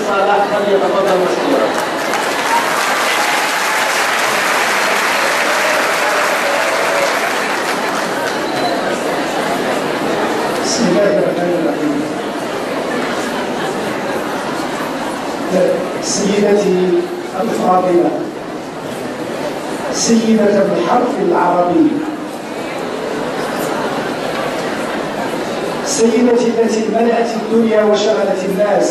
صلاح فليتفضل مشكورا. بسم الله الرحمن الرحيم. سيدتي الفاضلة، سيدة الحرف العربي، سيدتي التي ملأت الدنيا وشغلت الناس،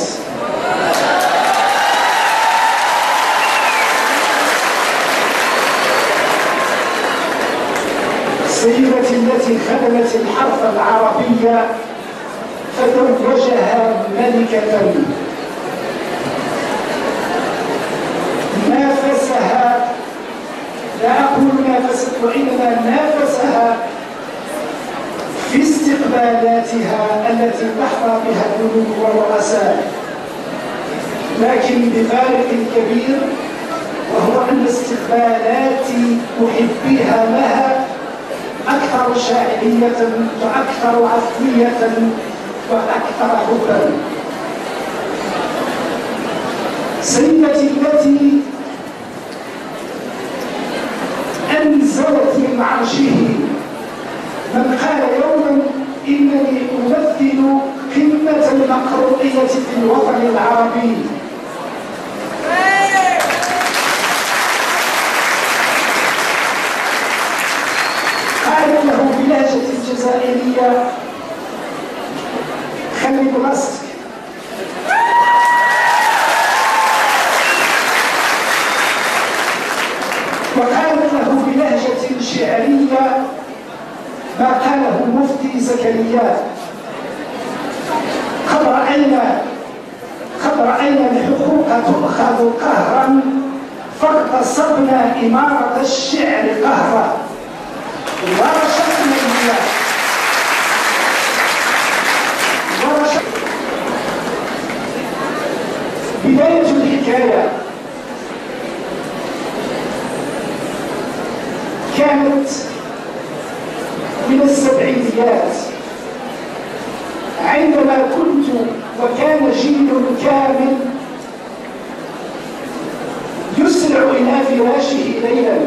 سيدتي التي خدمت الحرف العربي فتوجها ملكة، نافسها، لا أقول نافست وإنما نافسها في استقبالاتها التي تحظى بها الملوك والرؤساء، لكن بفارق كبير، وهو أن استقبالات محبيها لها أكثر شاعرية وأكثر عفوية وأكثر حبا. سيدتي التي أنزلت من عرشه من قال يوما إنني أمثل قمة المقروئية في الوطن العربي. قال له بلهجة جزائرية: خلي بلاصتك. وقالت له بلهجة شعرية ما قاله المفتي زكريا: قد رأينا الحقوق تؤخذ قهرا فاغتصبنا إمارة الشعر قهرا ورشقنا البلاد. بداية الحكاية كانت من السبعينيات، عندما كنت وكان جيل كامل يسرع إلى فراشه ليلا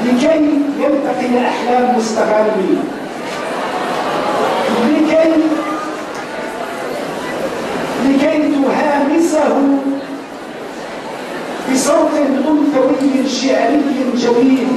لكي يلتقي أحلام مستغانمين، لكي تهامسه بصوت أنثوي شعري جميل.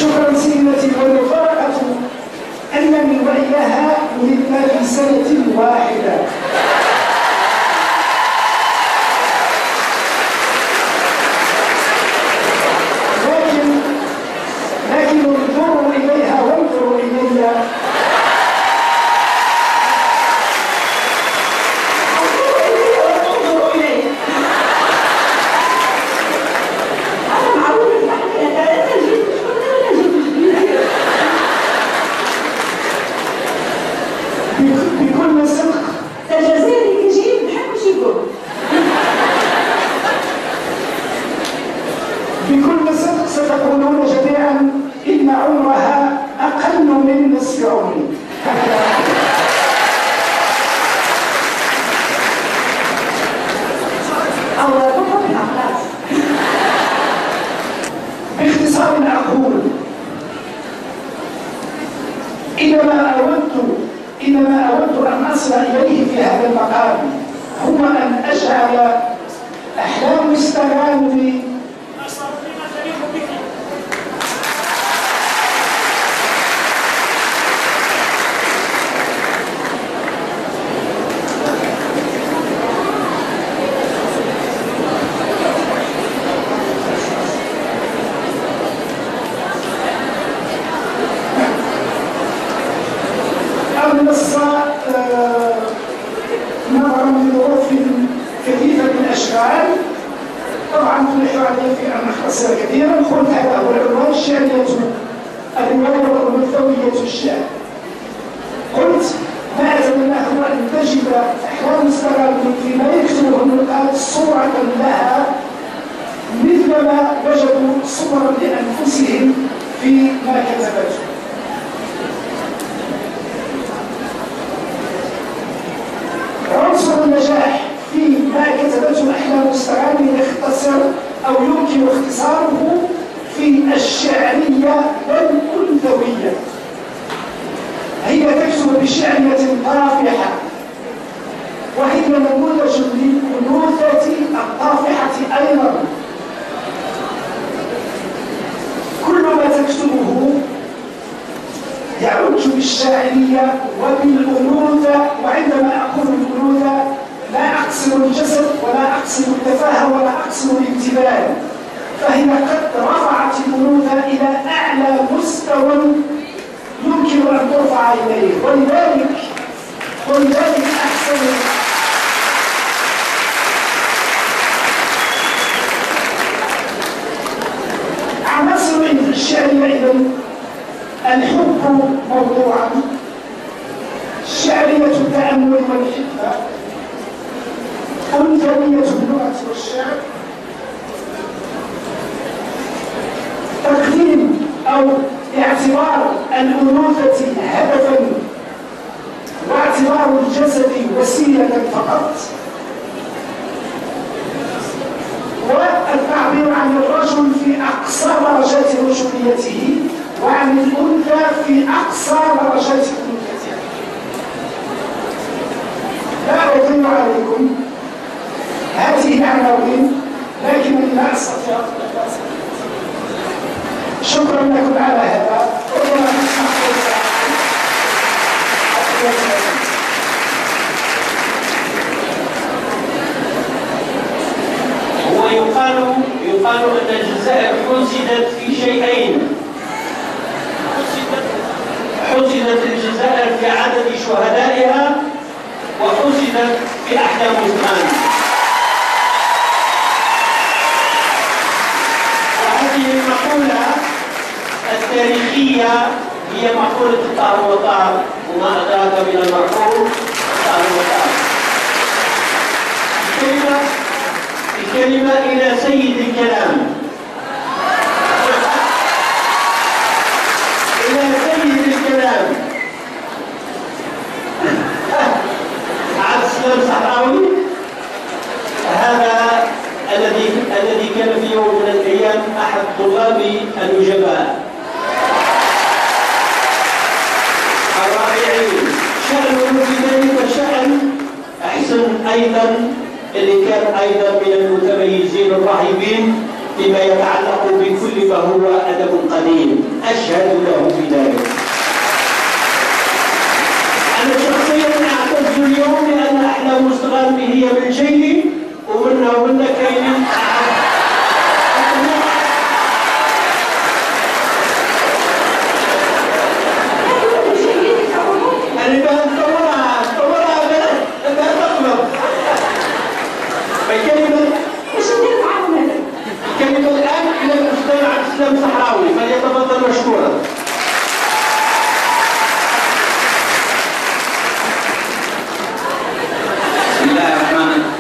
شكرا سيدتي. والمفارقة أنني وإياها ولدنا في سنة واحدة. لكن انظروا إليها وانظروا إلي. بكل صدق الجزائري كجيل نحب شي يقول. بكل صدق ستقولون جميعا إن عمرها أقل من نصف عمري. باختصار أقول إنما أود أن أصل إليه في هذا المقام هو أن أجعل أحلام مستغانمي لظروف كثيفة من الأشكال. طبعا تلح علي في أن أختصر كثيرا. قلت هذا هو العنوان: شعرية الرواية والمثوية الشعر. قلت ما أتمناه هو أن تجد أحلام استغرابي فيما يكتبه النقاد صورة لها مثلما وجدوا صورا لأنفسهم فيما كتبته. عنصر النجاح فيما كتبته أحلام استغرابي يختصر أو يمكن اختصاره في الشعرية والأنثوية. هي تكتب بشعرية طافحة، وهي نموذج للأنوثة الطافحة أيضا. كل ما تكتبه يعج بالشاعرية وبالأنوثة، وعندما أقول الأنوثة لا أقصد الجسد ولا أقصد التفاهة ولا أقصد الامتثال، فهي قد رفعت الأنوثة إلى أعلى مستوى يمكن أن ترفع إليه. ولذلك أحسن عناصر الشعرية إذن: الحب موضوعا، شعرية التأمل والحكمة، أنثوية اللغة والشعر، تقديم أو اعتبار الأنوثة هدفا واعتبار الجسد وسيلة فقط، والتعبير عن الرجل في أقصى درجات رجوليته وعن الأنثى في أقصى درجات أنوثتها. لا أطيل عليكم هذه العناوين، لكنني لا أستطيع. شكرا لكم على هذا. هو يقال أن الجزائر حزدت في شيئين: حزدت الجزائر في عدد شهدائها، وحزدت في أحلام زمان. وهذه المقولة التاريخية هي مقولة الطهر والطهر، وما أدراك من المرحوم الطهر والطهر. الكلمة إلى سيد الكلام، إلى سيد الكلام عبد السلام صحراوي. هذا الذي كان في يوم من الأيام أحد طلابي النجباء الرائعين. شأنه في ذلك شأن أحسن أيضا، اللي كان أيضا من المتميزين الرهيبين فيما يتعلق بكل ما هو أدب قديم، أشهد له بذلك. أنا شخصيا أعتز اليوم لأن أحلام مستغربي هي من جيلي، ومنها كاينين الكلمة الآن إلى الأستاذ عبد السلام صحراوي، فليتفضل مشكورا. بسم الله الرحمن الرحيم.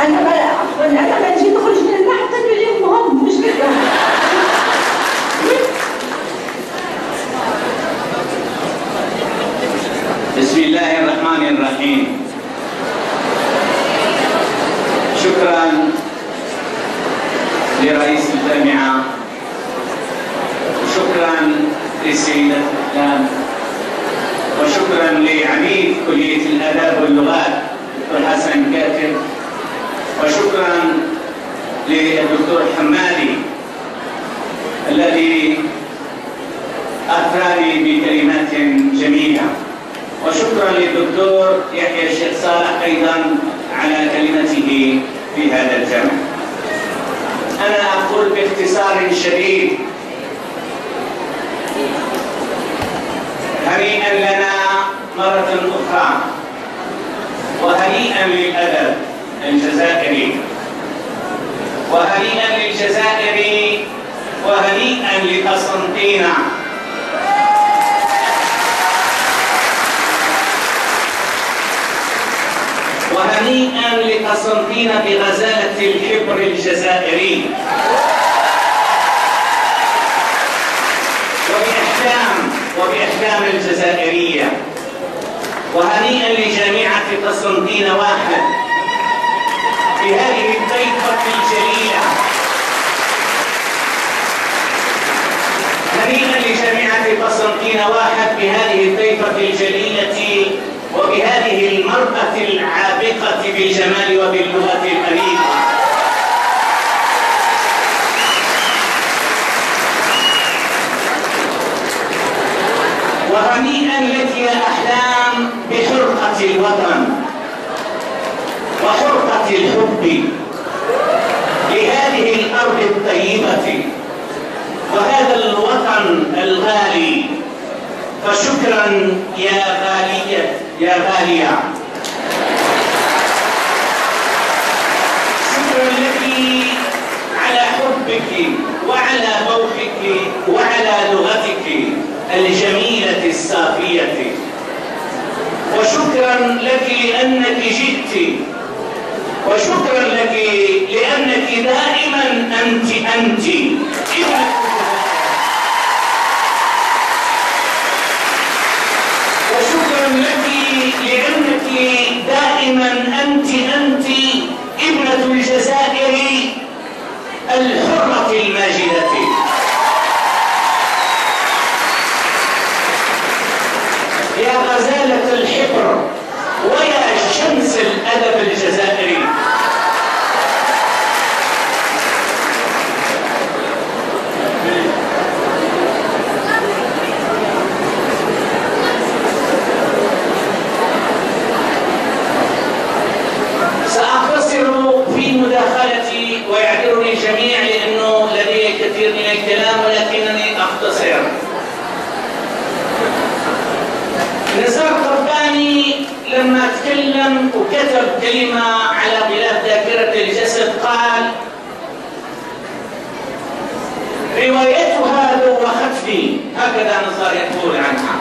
أنا ما نجي نخرج من هنا حتى نولي مهم مش كده. بسم الله الرحمن الرحيم. شكرا لرئيس الجامعة، وشكرا لسيدة الأحلام، وشكرا لعميد كلية الآداب واللغات دكتور حسن كاتب، وشكرا للدكتور حمادي الذي أثراني بكلمات جميلة، وشكرا للدكتور يحيى الشيخ صالح أيضا على كلمته في هذا الجمع. أنا أقول باختصار شديد: هنيئا لنا مرة أخرى، وهنيئا للأدب الجزائري، وهنيئا للجزائر، وهنيئا لقسنطينة. وهنيئا لقسنطينة بغزالة الحبر الجزائري، وبأحلام الجزائرية. وهنيئا لجامعة قسنطينة واحد بهذه الطيفة الجليلة. هنيئا لجامعة قسنطينة واحد بهذه الطيفة الجليلة، وبهذه المرأة العابقة بالجمال وباللغة الأنيقة. وهنيئا لك يا أحلام بحرقة الوطن وحرقة الحب لهذه الأرض الطيبة وهذا الوطن الغالي. فشكرا يا غالية، يا غالية، شكرا لك على حبك وعلى ذوقك وعلى لغتك الجميلة الصافية. وشكرا لك لأنك جئت، وشكرا لك لأنك دائما أنت وشكرا لك لأنك دائما أنت ابنة الجزائر الحرة الماجدة. يا غزالة الحبر ويا شمس الأدب الجزائري. سأختصر في مداخلتي ويعذرني الجميع لأنه لدي كثير من الكلام، ولكنني أختصر. نزار قرباني لما تكلم وكتب كلمة على غلاف ذاكرة الجسد قال: روايتها دوختني. هكذا نزار يقول عنها: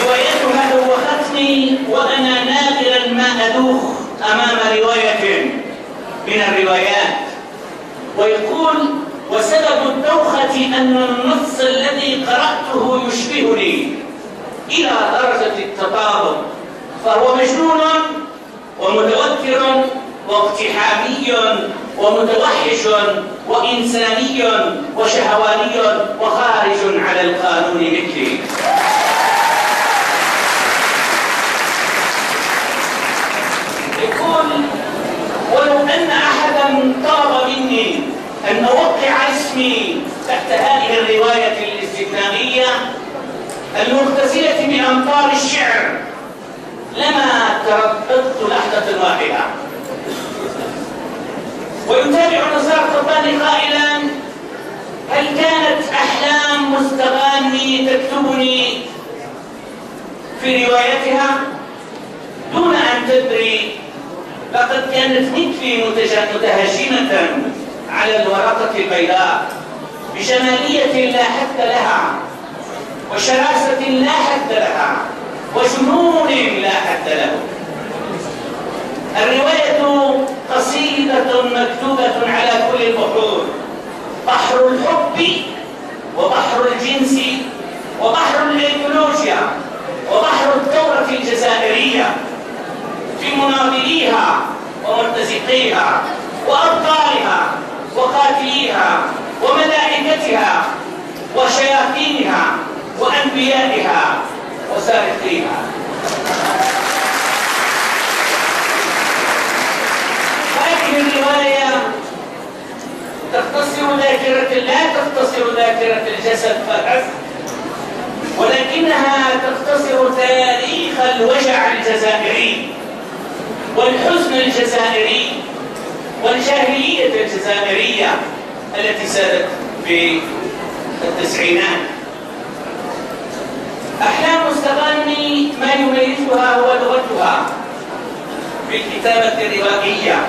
روايتها دوختني وأنا نادرا ما أدوخ أمام رواية من الروايات. ويقول: وسبب الدوخة أن النص الذي قرأته يشبهني إلى درجة التطابق، فهو مجنون ومتوتر واقتحامي ومتوحش وإنساني وشهواني وخارج على القانون مثلي. يقول: ولو أن أحدا طلب مني أن أوقع اسمي تحت هذه الرواية الاستثنائية المغتسلة بأمطار الشعر لما ترددت لحظة واحدة. ويتابع نزار قرباني قائلا: هل كانت أحلام مستغاني تكتبني في روايتها دون أن تدري؟ لقد كانت مثلي متهشمة على الورقة البيضاء بجمالية لا حد لها، وشراسة لا حد لها، وجنون لا حد له. الرواية قصيدة مكتوبة على كل البحور: بحر الحب وبحر الجنس وبحر الإيديولوجيا وبحر الثورة الجزائرية، في مناضليها ومرتزقيها وأبطالها وقاتليها وملائكتها وشياطينها وأنبيائها وسارقيها. هذه الرواية لا تختصر ذاكرة الجسد فقط، ولكنها تختصر تاريخ الوجع الجزائري والحزن الجزائري والجاهلية الجزائرية التي سادت في التسعينات. أحلام مستغاني ما يميزها هو لغتها في الكتابة الروائية.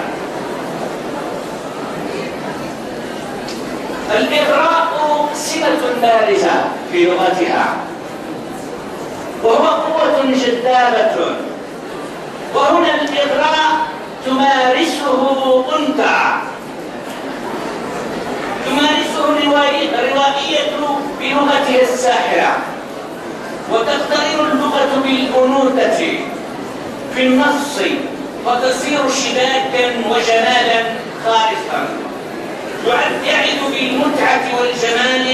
الإغراء سمة بارزة في لغتها، وهو قوة جذابة، وهنا الإغراء تمارسه أنت، تمارسه الروائية بلغتها الساحرة، وتقترن اللغة بالأنوثة في النص، وتصير شباكا وجمالا خالصا، يعد بالمتعة والجمال،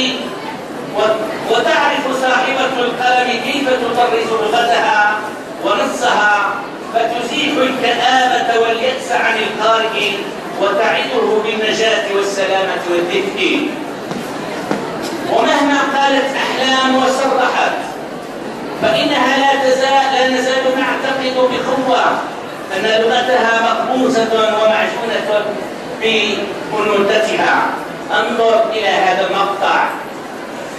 وتعرف صاحبة القلم كيف تطرز لغتها ونصها، فتزيح الكآبة واليأس عن القارئ، وتعده بالنجاة والسلامة والدفء. ومهما قالت أحلام وصرحت فإنها لا نزال نعتقد بقوة أن لغتها مقبوسة ومعجونة بأنوثتها. انظر إلى هذا المقطع: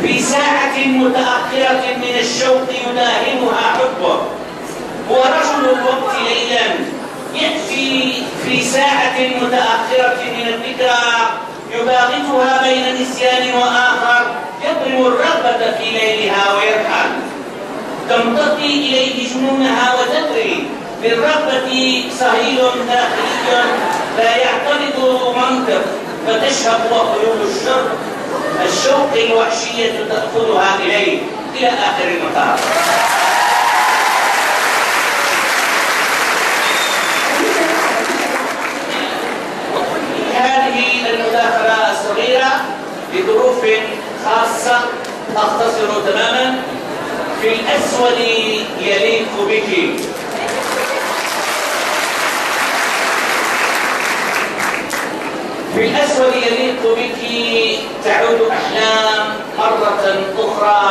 في ساعة متأخرة من الشوق يداهمها حبه، هو رجل الوقت ليلا يأتي في ساعة متأخرة من الذكرى يباغتها بين نسيان وآخر، يضرم الرغبة في ليلها ويرحل، تمتطي إليه جنونها وتدري بالرغبة صهيل داخلي لا يعترض منطق، فتشهق وخيول الشوق الوحشية تأخذها إليه إلى آخر المطاف. هذه المداخلة الصغيرة لظروف خاصة أختصر تماما. في الأسود يليق بك. في الأسود يليق بك تعود أحلام مرة أخرى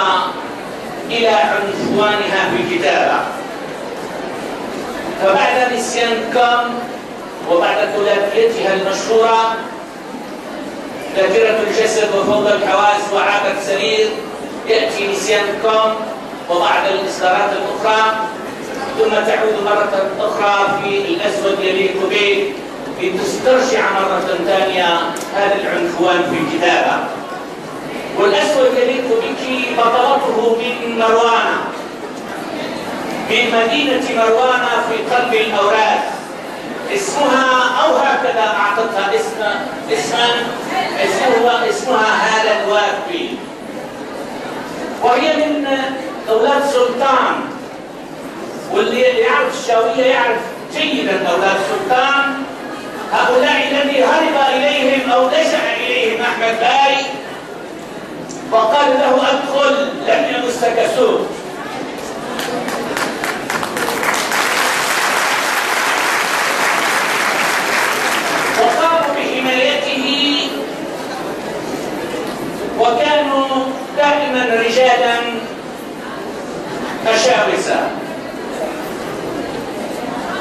إلى عنفوانها في الكتابة. فبعد نسيان كام وبعد ثلاثيتها المشهورة ذاكرة الجسد وفوضى الحواس وعابة سرير، يأتي نسيان كام وبعد الإصدارات الأخرى، ثم تعود مرة أخرى في الأسود يليق بك لتسترجع مرة ثانية هذا العنفوان في الكتابة. والأسود يليق بك بطلته من مروان، من مدينة مروان في قلب الأوراق، اسمها أو هكذا أعطتها اسمها هالة الوافي، وهي من أولاد سلطان، واللي يعرف الشاوية يعرف جيدا أولاد سلطان، هؤلاء الذي هرب إليهم أو لجأ إليهم أحمد باي وقال له أدخل لم يمسك سوء. وقاموا بحمايته وكانوا دائما رجالا مشاوسة.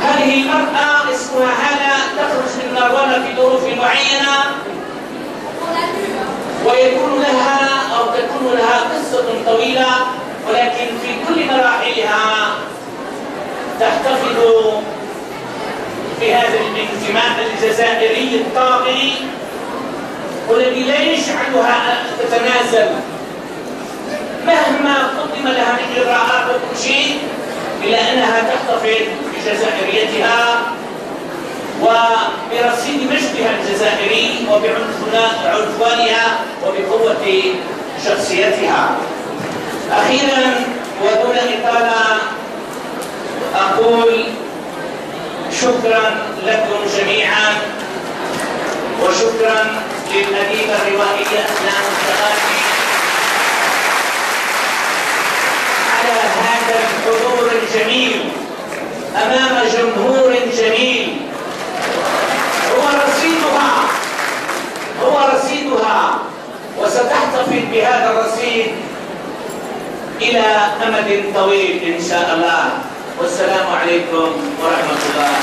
هذه المرأة اسمها هالة تخرج من مروان في ظروف معينة، ويكون لها أو تكون لها قصة طويلة، ولكن في كل مراحلها تحتفظ بهذا الانتماء الجزائري الطاغي والذي لا يجعلها تتنازل مهما قدم لها من إغراءات وكل شيء، إلا أنها تحتفظ بجزائريتها وبرصيد مجدها الجزائري وبعنفوانها وبقوة شخصيتها. أخيرا ودون إطالة أقول شكرا لكم جميعا، وشكرا للأديبة الروائية أحلام مستغاني على هذا الحضور الجميل أمام جمهور جميل. هو رصيدها وستحتفظ بهذا الرصيد إلى أمد طويل إن شاء الله. والسلام عليكم ورحمة الله.